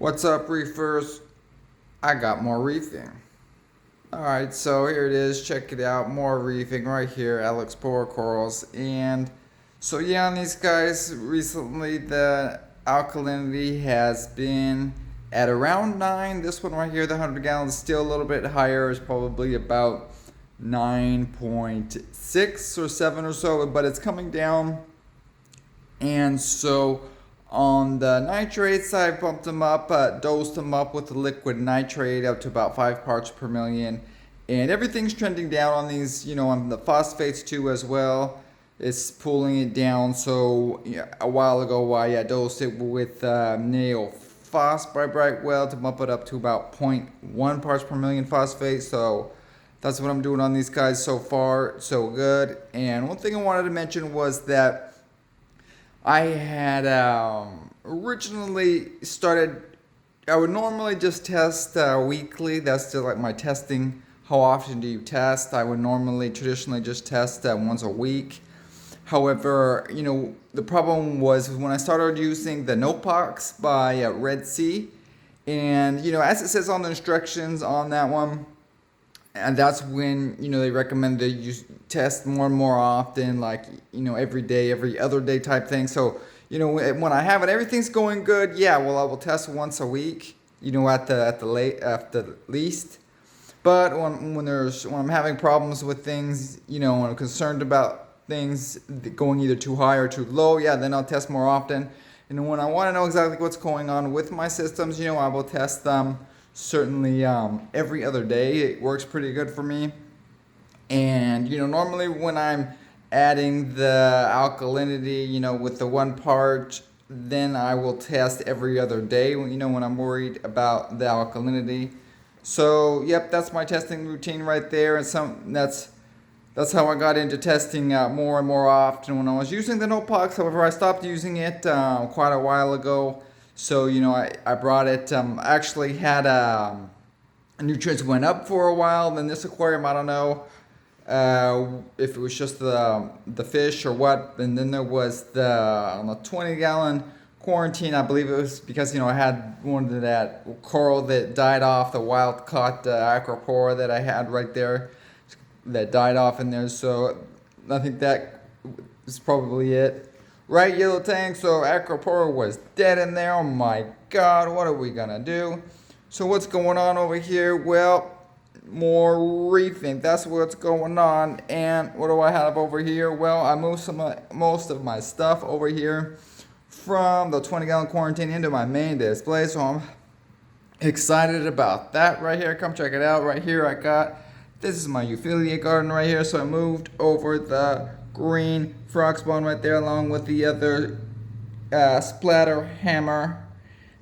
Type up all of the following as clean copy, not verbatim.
What's up, reefers? I got more reefing. Alright, so here it is. Check it out. More reefing right here. Alex Pore corals. And so, yeah, on these guys, recently the alkalinity has been at around 9. This one right here, the 100 gallons, still a little bit higher. It's probably about 9.6 or 7 or so, but it's coming down. And so on the nitrates, I bumped them up, dosed them up with the liquid nitrate up to about 5 parts per million. And everything's trending down on these, on the phosphates too as well. It's pulling it down. So yeah, a while ago, I dosed it with nail phosphide Brightwell to bump it up to about 0.1 parts per million phosphate. So that's what I'm doing on these guys so far. So good. And one thing I wanted to mention was that I had originally started, I would normally just test weekly. That's still like my testing. How often do you test? I would normally traditionally just test once a week. However, the problem was when I started using the Notebox by Red Sea. And, as it says on the instructions on that one, and that's when, they recommend that you test more and more often, like, every day, every other day type thing. So, when I have it, everything's going good. Yeah, well, I will test once a week, at the least. But when I'm having problems with things, when I'm concerned about things going either too high or too low, yeah, then I'll test more often. And when I want to know exactly what's going on with my systems, I will test them. Certainly every other day. It works pretty good for me. And normally when I'm adding the alkalinity with the 1 part, then I will test every other day when I'm worried about the alkalinity. So yep, that's my testing routine right there. And that's how I got into testing more and more often when I was using the Notebox. However, I stopped using it quite a while ago. So, I brought it, actually had nutrients went up for a while. Then this aquarium, I don't know if it was just the fish or what. And then there was on the 20-gallon quarantine. I believe it was because, I had one of that coral that died off, the wild caught acropora that I had right there that died off in there. So I think that is probably it. Right, yellow tank, so acropora was dead in there. Oh my god, what are we gonna do? So what's going on over here? Well, more reefing. That's what's going on. And what do I have over here? Well, I moved most of my stuff over here from the 20-gallon quarantine into my main display. So I'm excited about that right here. Come check it out. Right here this is my Euphilia garden right here. So I moved over the green frog spawn right there along with the other splatter hammer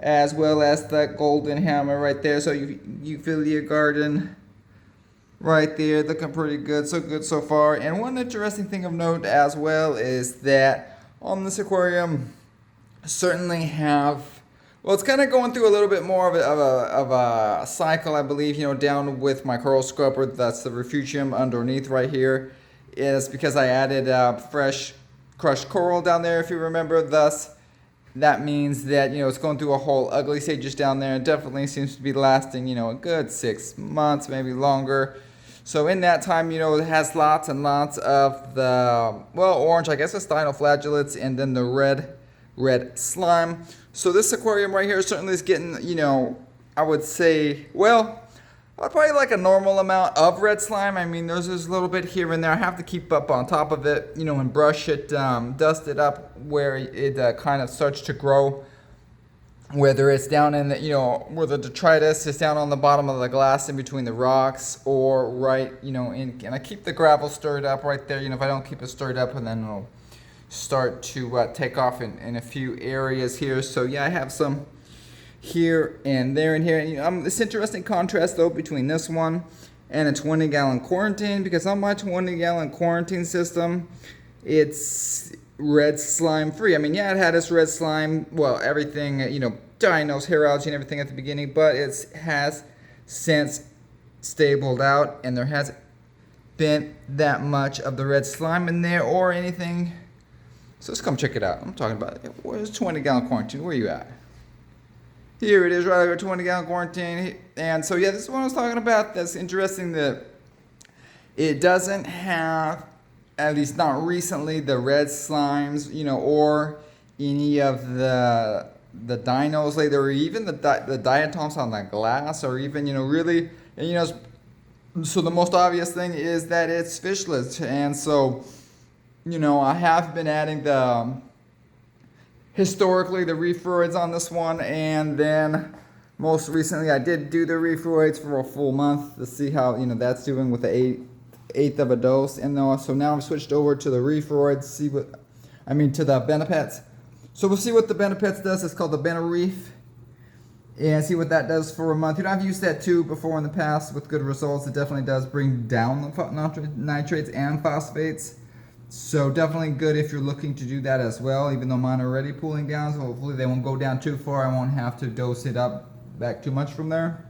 as well as the golden hammer right there. So Euphilia garden right there, looking pretty good so far. And one interesting thing of note as well is that on this aquarium certainly have, well, it's kind of going through a little bit more of a cycle, I believe, down with my coral scrubber. That's the refugium underneath right here. Is because I added fresh crushed coral down there, if you remember. Thus, that means that, it's going through a whole ugly stages down there. It definitely seems to be lasting, a good 6 months, maybe longer. So in that time, it has lots and lots of the, orange, I guess, the Stylo flagellates, and then the red slime. So this aquarium right here certainly is getting, I would say, probably like a normal amount of red slime. I mean, there's a little bit here and there. I have to keep up on top of it, and brush it, dust it up where it kind of starts to grow. Whether it's down in the, where the detritus is down on the bottom of the glass in between the rocks, or right, and I keep the gravel stirred up right there. If I don't keep it stirred up, and then it'll start to take off in a few areas here. So yeah, I have some here and there and here. This interesting contrast though between this one and a 20-gallon quarantine, because on my 20-gallon quarantine system, it's red slime free. I mean, yeah, it had its red slime, everything, dinos, hair algae and everything at the beginning, but it has since stabled out, and there hasn't been that much of the red slime in there or anything. So let's come check it out. I'm talking about it. Where's 20-gallon quarantine? Where you at? Here it is, right over 20-gallon quarantine. And so yeah, this is what I was talking about. That's interesting that it doesn't have, at least not recently, the red slimes, or any of the dinos later, or even the diatoms on the glass, or even, really, and, so the most obvious thing is that it's fishless. And so, I have been adding historically the reefroids on this one, and then most recently I did do the reefroids for a full month to see how that's doing with the eighth of a dose. And so now I've switched over to the reefroids, to the Benepets. So we'll see what the Benepets does. It's called the Benereef, and see what that does for a month. I've used that too before in the past with good results. It definitely does bring down the nitrates and phosphates. So definitely good if you're looking to do that as well, even though mine are already pooling down, so hopefully they won't go down too far. I won't have to dose it up back too much from there.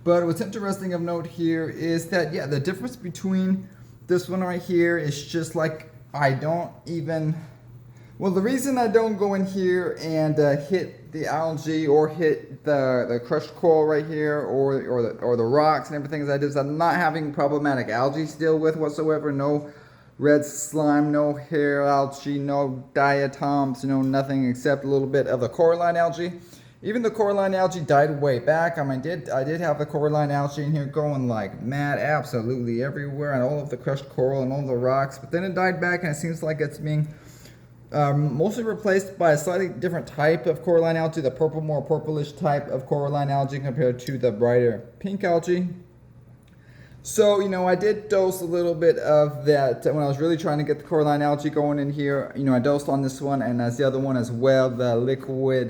But what's interesting of note here is that, the difference between this one right here is just like the reason I don't go in here and hit the algae or hit the crushed coral right here or the rocks and everything is I'm not having problematic algae to deal with whatsoever. No red slime, no hair algae, no diatoms, nothing except a little bit of the coralline algae. Even the coralline algae died way back. I did have the coralline algae in here going like mad, absolutely everywhere, and all of the crushed coral and all the rocks. But then it died back, and it seems like it's being mostly replaced by a slightly different type of coralline algae, the more purplish type of coralline algae compared to the brighter pink algae. So, I did dose a little bit of that when I was really trying to get the coralline algae going in here. I dosed on this one and as the other one as well, the liquid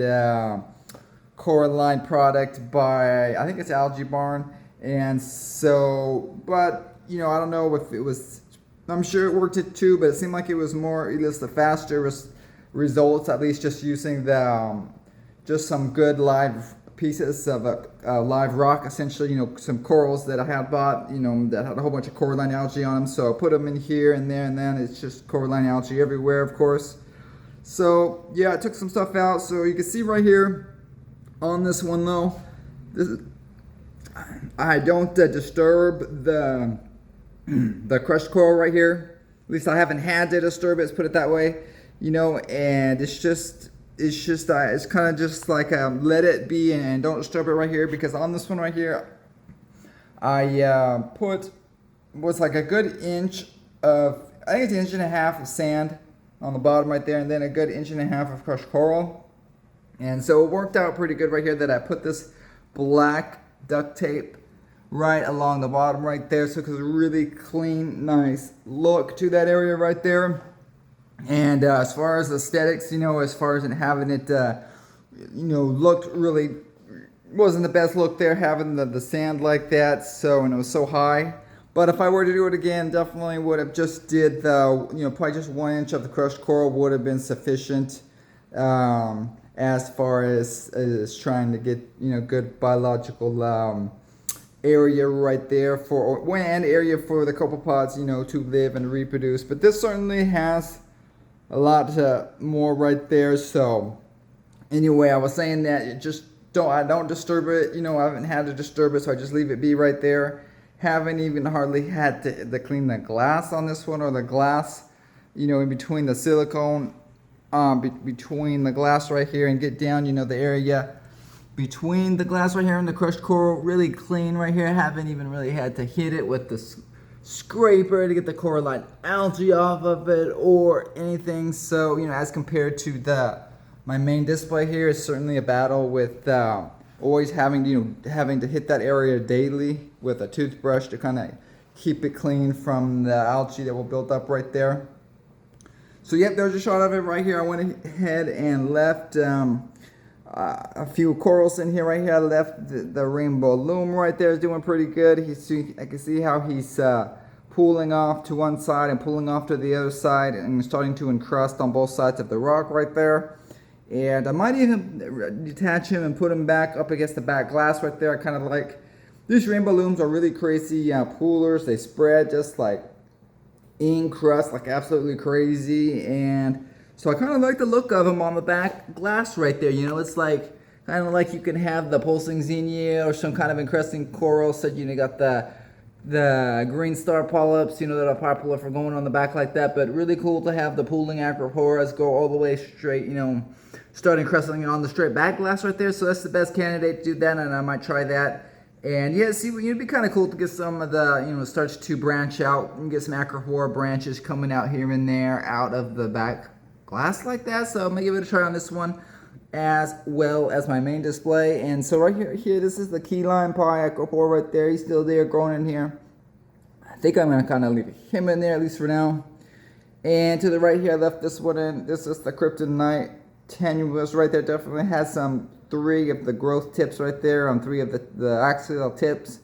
coralline product by, I think it's Algae Barn. And so, but, I don't know if it was, I'm sure it worked it too, but it seemed like it was more, at least the faster results, at least just using just some good live pieces of a live rock, essentially, some corals that I had bought, that had a whole bunch of coralline algae on them. So I put them in here and there, and then it's just coralline algae everywhere, of course. So yeah, I took some stuff out. So you can see right here on this one though, I don't disturb the crushed coral right here. At least I haven't had to disturb it, let's put it that way. And it's kind of just like let it be and don't disturb it right here, because on this one right here I put what's like a good inch of, I think it's 1.5 inches of sand on the bottom right there, and then a good 1.5 inches of crushed coral. And so it worked out pretty good right here that I put this black duct tape right along the bottom right there, so it's a really clean, nice look to that area right there. And as far as aesthetics, as far as having it, looked really, wasn't the best look there, having the sand like that, and it was so high. But if I were to do it again, definitely would have just did probably just 1 inch of the crushed coral would have been sufficient, as far as trying to get, good biological, area right there and area for the copepods, to live and reproduce. But this certainly has a lot more right there. So anyway, I was saying that I don't disturb it. I haven't had to disturb it, so I just leave it be right there. Haven't even hardly had to clean the glass on this one, or the glass, in between the silicone, between the glass right here, and get down, the area between the glass right here and the crushed coral, really clean right here. Haven't even really had to hit it with the scraper to get the coralline algae off of it or anything. So as compared to my main display here, is certainly a battle with always having to hit that area daily with a toothbrush to kind of keep it clean from the algae that will build up right there. So yep, there's a shot of it right here. I went ahead and left a few corals in here right here. I left the rainbow loom right there is doing pretty good. I can see how he's pulling off to one side and pulling off to the other side, and starting to encrust on both sides of the rock right there. And I might even detach him and put him back up against the back glass right there. I kind of like, these rainbow looms are really crazy poolers. They spread just like encrust like absolutely crazy, and so I kind of like the look of them on the back glass right there. It's like Kind of like you can have the pulsing xenia or some kind of encrusting coral. So you got the green star polyps, that are popular for going on the back like that. But really cool to have the pooling acroporas go all the way straight, start encrusting on the straight back glass right there. So that's the best candidate to do that, and I might try that. And yeah, see, it'd be kind of cool to get some of the, starts to branch out and get some acropora branches coming out here and there out of the back glass like that. So I'm gonna give it a try on this one, as well as my main display. And so right here, this is the key lime pie acropora right there. He's still there growing in here. I think I'm gonna kind of leave him in there, at least for now. And to the right here, I left this one in. This is the kryptonite tenuous right there. Definitely has some 3 of the growth tips right there on 3 of the axial tips.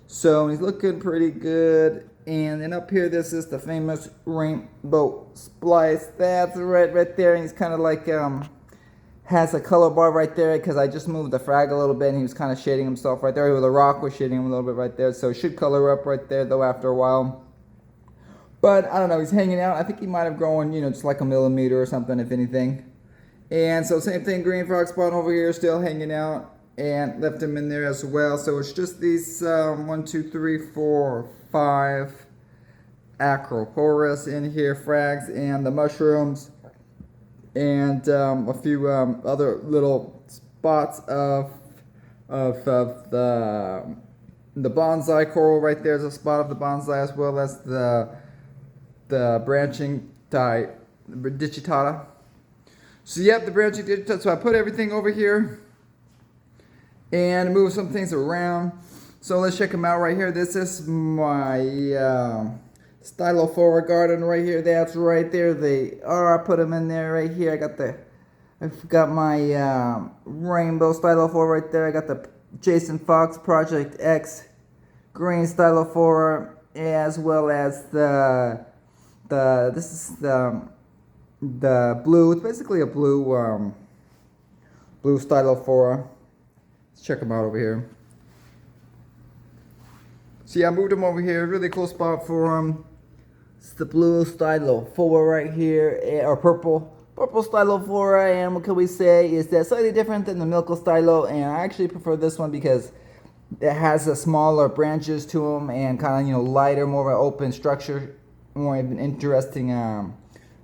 So he's looking pretty good. And then up here, this is the famous rainbow splice. That's right there. And he's kind of like has a color bar right there because I just moved the frag a little bit and he was kind of shading himself right there. The rock was shading him a little bit right there. So it should color up right there though after a while. But I don't know, he's hanging out. I think he might have grown, just like a millimeter or something, if anything. And so same thing, green frog spawn over here, still hanging out, and left him in there as well. So it's just these 1, 2, 3, 4, 5 acroporas in here, frags, and the mushrooms, and a few other little spots of the bonsai coral right there. There's a spot of the bonsai as well as the branching digitata. So yep, the branching digitata. So I put everything over here and move some things around. So let's check them out right here. This is my Stylo garden right here. That's right there. They are. I put them in there right here. I got my rainbow Stylo right there. I got the Jason Fox Project X green Stylo as well as this is the blue. It's basically a blue Stylo. Let's check them out over here. See, I moved them over here. Really cool spot for them. It's the blue Stylo right here, or purple Stylo. And what can we say is that slightly different than the Milko Stylo, and I actually prefer this one because it has a smaller branches to them and kind of lighter, more of an open structure, more of an interesting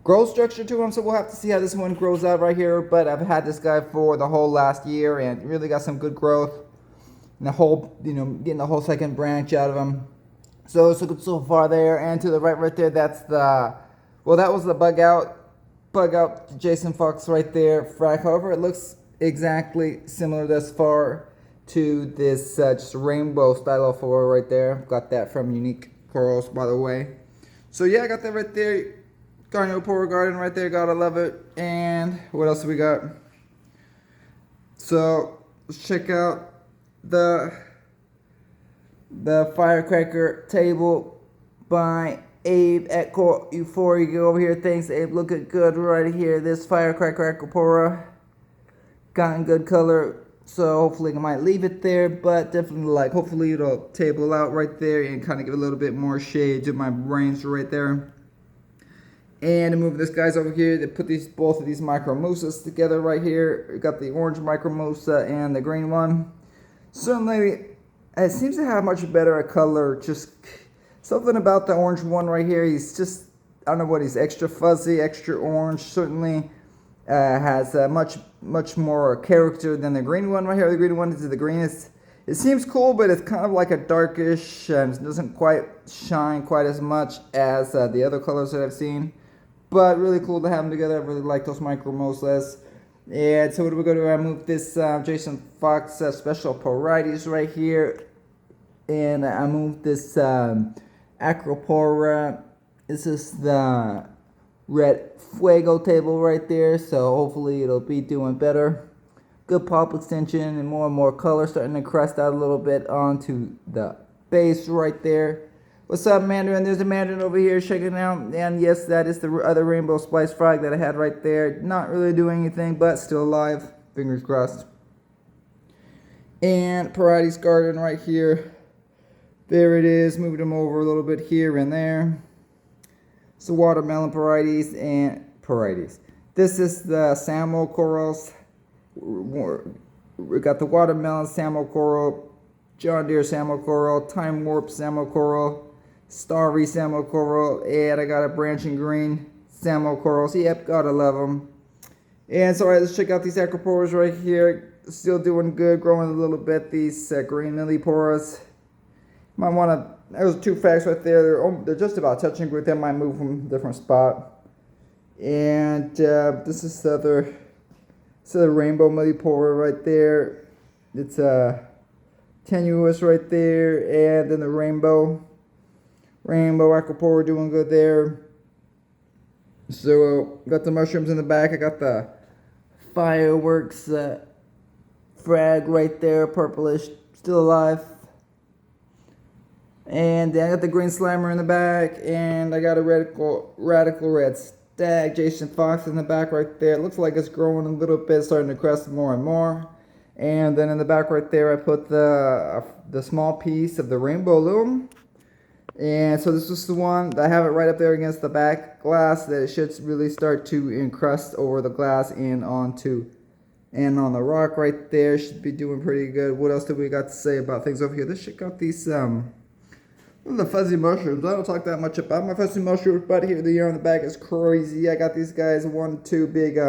growth structure to them. So we'll have to see how this one grows out right here. But I've had this guy for the whole last year and really got some good growth. And the whole, getting the whole second branch out of him. So good so far there. And to the right there, that's that was the bug out Jason Fox right there. Frag. However, it looks exactly similar thus far to this just rainbow Stylo right there. Got that from Unique Corals, by the way. So yeah, I got that right there. Carnivore garden right there. Gotta love it. And what else do we got? So let's check out the firecracker table by Abe at Core Euphoria. Go over here. Thanks, Abe. Looking good right here. This firecracker acropora gotten good color. So hopefully I might leave it there, but definitely hopefully it'll table out right there and kind of give a little bit more shade to my brains right there. And to move this guys over here, they put both of these micromusas together right here. We got the orange micromusa and the green one. Certainly, it seems to have much better a color. Just something about the orange one right here. He's just, I don't know what, he's extra fuzzy, extra orange. Certainly has much more character than the green one right here. The green one is the greenest. It seems cool, but it's kind of like a darkish and doesn't quite shine quite as much as the other colors that I've seen. But really cool to have them together. I really like those micromusas. And so we're going to move this Jason Fox special varieties right here. And I moved this acropora. This is the red fuego table right there. So hopefully it'll be doing better. Good pulp extension and more color starting to crest out a little bit onto the base right there. What's up, Mandarin? There's a Mandarin over here checking out. And yes, that is the other rainbow splice frog that I had right there. Not really doing anything, but still alive. Fingers crossed. And Parati's garden right here. There it is. Moved them over a little bit here and there. So watermelon Parati's and Parati's. This is the Samo corals. We got the watermelon salmon coral, John Deere salmon coral, time warp salmon coral, starry salmon coral, and I got a branching green salmon corals. Yep, gotta love them. And so let's check out these acroporas right here. Still doing good, growing a little bit. These green milliporas. Might want to. Those 2 facts right there. They're just about touching with them. Might move from a different spot. And this is the other rainbow millipora right there. It's tenuous right there, and then the rainbow acropora doing good there. So got the mushrooms in the back. I got the fireworks frag right there, purplish, still alive. And then I got the green slimer in the back, and I got a radical red stag, Jason Fox in the back right there. It looks like it's growing a little bit, starting to crest more and more. And then in the back right there, I put the small piece of the rainbow loom. And so this is the one, I have it right up there against the back glass, that it should really start to encrust over the glass and on the rock right there. Should be doing pretty good. What else do we got to say about things over here? Let's check out these the fuzzy mushrooms. I don't talk that much about my fuzzy mushrooms, but here they are on the back. It's crazy. I got these guys, 1, 2 big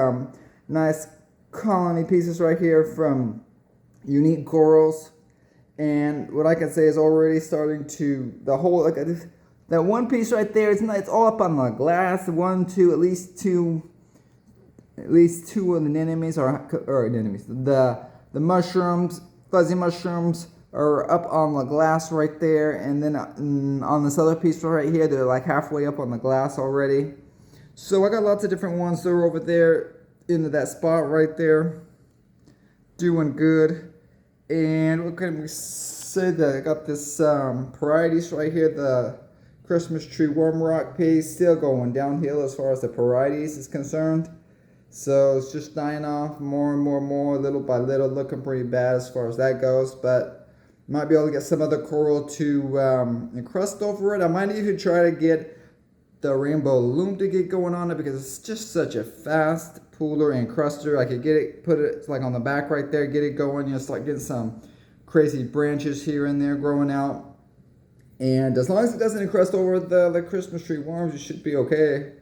nice colony pieces right here from Unique Corals. And what I can say is already starting to, the whole, like that one piece right there, it's all up on the glass. 1, 2, at least two of the anemones or anemones. The mushrooms, fuzzy mushrooms, are up on the glass right there, and then on this other piece right here, they're like halfway up on the glass already. So I got lots of different ones that are over there into that spot right there, doing good. And what can we say that I got this parietes right here, the Christmas tree worm rock piece, still going downhill as far as the parietes is concerned. So it's just dying off more and more, little by little, looking pretty bad as far as that goes. But might be able to get some other coral to encrust over it. I might even try to get the rainbow loom to get going on it, because it's just such a fast pooler and cruster. I could get it, put it like on the back right there, get it going, just like getting some crazy branches here and there growing out. And as long as it doesn't encrust over the Christmas tree worms, it should be okay.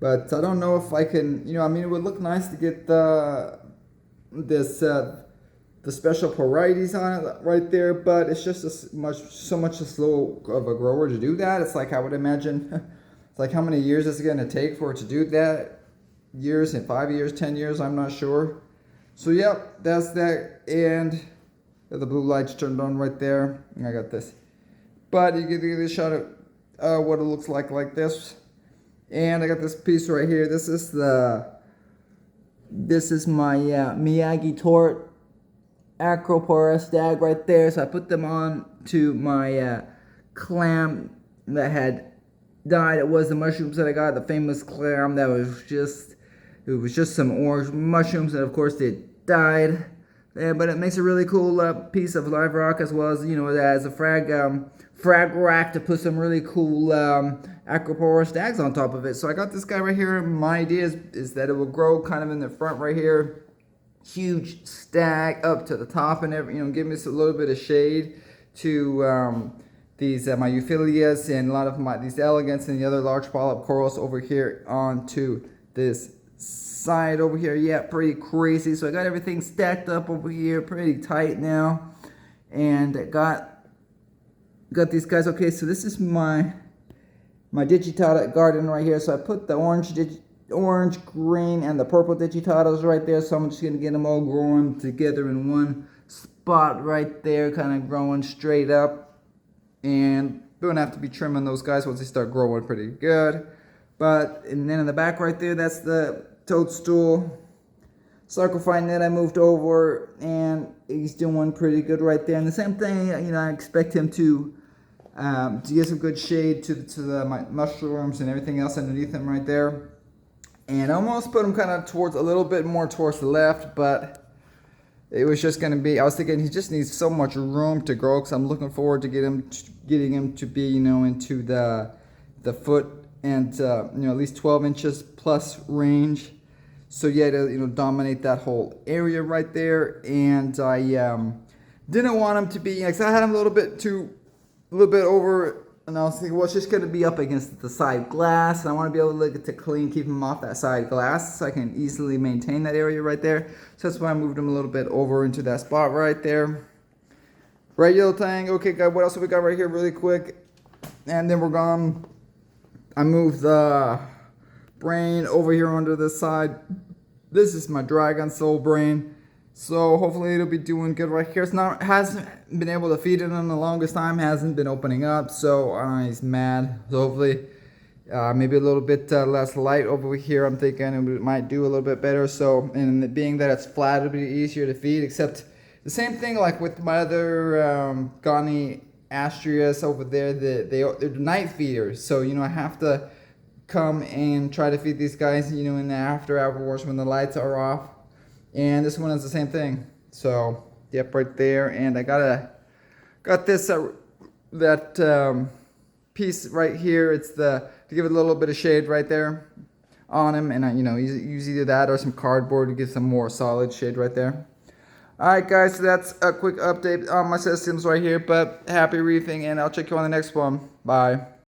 But I don't know if I can, I mean, it would look nice to get the special parietes on it right there, but it's just so much slow of a grower to do that. It's like, I would imagine, it's like, how many years is it going to take for it to do that? Years, and 5 years, 10 years, I'm not sure. So yep, that's that. And the blue lights turned on right there. I got this, but you get a shot of what it looks like this. And I got this piece right here. This is my Miyagi Tort Acropora stag right there. So I put them on to my clam that had died. It was the mushrooms that I got, the famous clam that was just, it was just some orange mushrooms, and of course they died. Yeah, but it makes a really cool piece of live rock, as well as, as a frag rack to put some really cool Acropora stags on top of it. So I got this guy right here. My idea is that it will grow kind of in the front right here. Huge stag up to the top, and give me a little bit of shade to these my euphyllias and a lot of these elegants and the other large polyp corals over here onto this side over here. Yeah, pretty crazy. So I got everything stacked up over here pretty tight now, and I got these guys. Okay, so this is my digitata garden right here. So I put the orange, green, and the purple digitatas right there. So I'm just gonna get them all growing together in one spot right there, kind of growing straight up. And we're gonna have to be trimming those guys once they start growing pretty good. And then in the back right there, that's the toadstool sarcophyte net I moved over, and he's doing pretty good right there. And the same thing, I expect him to get some good shade to my mushrooms and everything else underneath him right there. And I almost put him kind of a little bit more towards the left, but it was just going to be, I was thinking he just needs so much room to grow, because I'm looking forward to getting him to be, into the foot and, at least 12 inches plus range. So yeah, to dominate that whole area right there. And I didn't want him to be, like, I had him a little bit over, and I was thinking, well, it's just going to be up against the side glass, and I want to be able to get to clean, keep him off that side glass, so I can easily maintain that area right there. So that's why I moved him a little bit over into that spot right there. Right, yellow tang. Okay, guys, what else have we got right here really quick? And then we're gone. I moved the brain over here under this side. This is my dragon soul brain. So hopefully it'll be doing good right here. Hasn't been able to feed it in the longest time. Hasn't been opening up. So he's mad. So hopefully maybe a little bit less light over here. I'm thinking it might do a little bit better. So, and being that it's flat, it'll be easier to feed. Except the same thing like with my other Gani Astrias over there. They're night feeders. So I have to come and try to feed these guys in the after hours when the lights are off. And this one is the same thing. So yep, right there. And I got this that piece right here. It's to give it a little bit of shade right there on him, and I use either that or some cardboard to give some more solid shade right there. Alright guys, so that's a quick update on my systems right here, but happy reefing, and I'll check you on the next one. Bye.